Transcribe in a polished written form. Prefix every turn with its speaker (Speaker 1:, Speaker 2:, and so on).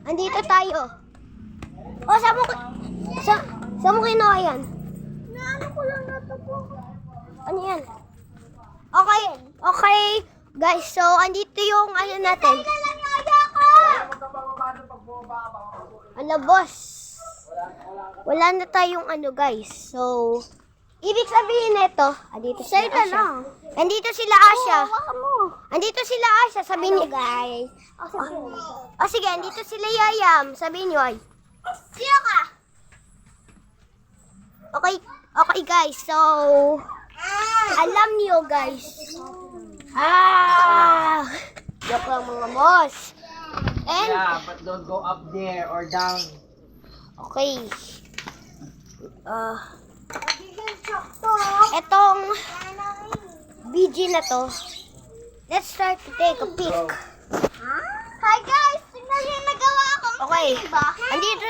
Speaker 1: Andito tayo. O, saan mo kinuha yan?
Speaker 2: Naano ko lang na ito po.
Speaker 1: Ano yan? Okay, okay. Guys, so, andito yung ano natin. Ano, boss? Wala na tayong ano, guys. So, ibig sabihin nito, andito sila Asya. Andito sila Asya. Andito sila Asya, sabihin niyo.
Speaker 2: Guys.
Speaker 1: O sige, andito sila Yayam. Sabihin niyo ay.
Speaker 2: Sino ka?
Speaker 1: Okay, okay guys. So, alam niyo guys. Joke lang mga boss. And,
Speaker 3: Yeah, but don't go up there or down.
Speaker 1: okay. Etong BG na to. Let's start to take a peek.
Speaker 2: Hi guys! Tingnan niyo yung nagawa ko.
Speaker 1: Okay.
Speaker 2: Diba?
Speaker 1: Andito